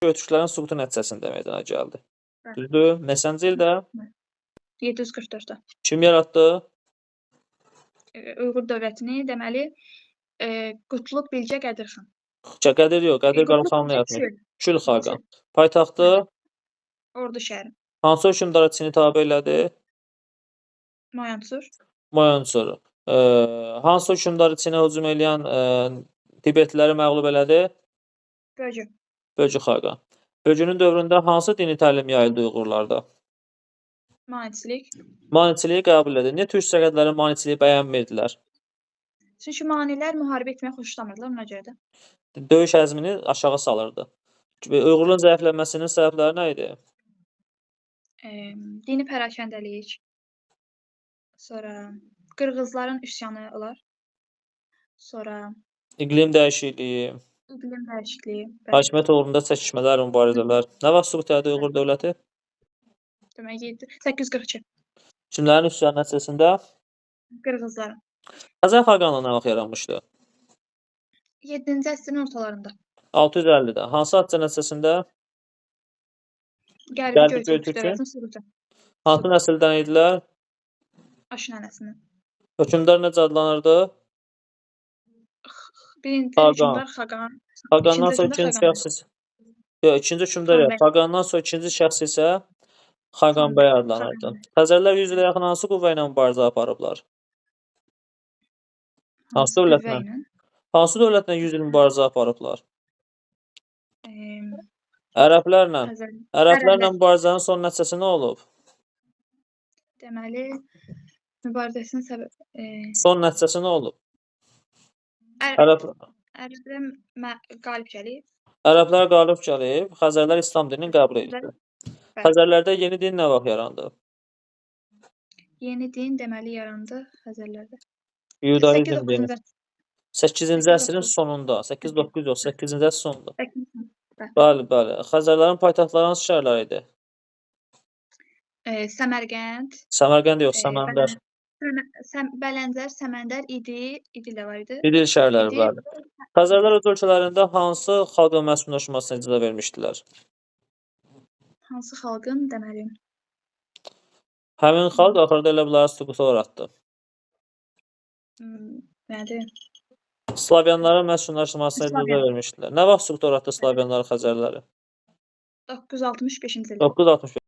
götürüşlərin süqutu nəticəsində meydana gəldi. Bəli. Düzdür? Neçənci ildə? 744-də. Kim yaratdı? Uyğur dövlətini deməli Qutluq Bilgə Qədirxan. Qədir yox, Qədir Qutluq Qarabağlı Bilgə yaratmış. Kül xaqan. Paytaxtı Ordu şəhəri. hansı hökmdara Çini tabe elədi? Mayansur. Mayansur. Hansı hökmdar Çinə hücum eləyən Tibetliləri məğlub elədi? Böcü. Böcü xaqan. Böcünün dövründə hansı dini təlim yayıldı Uyğurlarda? Maniçilik. Maniçiliyi qəbul edir. Niyə türk səqədləri maniçiliyi bəyənmirdilər? Çünki manilər müharibə etməyi xoşlamırdılar ona görə də. Döyüş əzmini aşağı salırdı. Uyğurluğun zəifləməsinin səbəbləri nə idi? Dini pərakəndəlik. Sonra qırğızların üsyanı olar. Sonra İqlim dəyişikliyi, iqlim dəyişikliyi. hakimiyyət uğrunda çəkişmələr, mübarizələr. Nə vaxt süqut elədi Uyğur dövləti? Demək 842. Kimlərin üsyanı nəticəsində? Qırğızların. Xəzər xaqanlığı nə vaxt yaranmışdı? 7-ci əsrin ortalarında. 650-də. Hansı hadisə nəticəsində? Qərbi Qərbi Göytürk Göytürkün dövlətinin süqutu. hansı nəsildən idilər? Aşinanəsinin. Hökmdar necə adlanırdı? Birinci Xaqan. hökmdar Xaqan. Xaqandan İkinci sonra hökmdar ikinci Xaqan. şəxs yox, ikinci hökmdar yox. Xanbəy. Xaqandan sonra ikinci şəxs isə Xaqanbəy adlanırdı. Xəzərlər 100 ilə yaxın hansı qüvvə ilə mübarizə aparıblar? Hansı dövlətlə? Hansı dövlətlə 100 il mübarizə aparıblar? Ərəblərlə. Ərəblərlə mübarizənin son nəticəsi nə olub? Deməli, mübarizəsinin səbəbi Son nəticəsi nə olub? Ərəblər qalib gəlib. Ərəblər qalib gəlib, Xəzərlər İslam dinini qəbul ediblər. Xəzərlərdə yeni din nə vaxt yarandı? Yeni din deməli yarandı Xəzərlərdə. Yudaizm dini. 8-ci 8-9 əsrin sonunda, 8-9 yox, 8-ci əsrin sonunda. 8-ci. Bəli, bəli. Xəzərlərin paytaxtları hansı şəhərlər idi? Səmərqənd. Səmərqənd yox, Səməndər. Bələndər, Səməndər, İdil də var idi. İdil şəhərləri, bəli. Xəzərlər öz ölkələrində hansı xalqın məskunlaşmasına icazə vermişdilər? Hansı xalqın deməli? Həmin xalq axırda elə bunları süquta uğratdı. Nədir? Slavyanların məskunlaşmasına icazə vermişdilər. Nə vaxt süquta uğratdı Slavyanları Xəzərləri? 965-ci ildə. 965.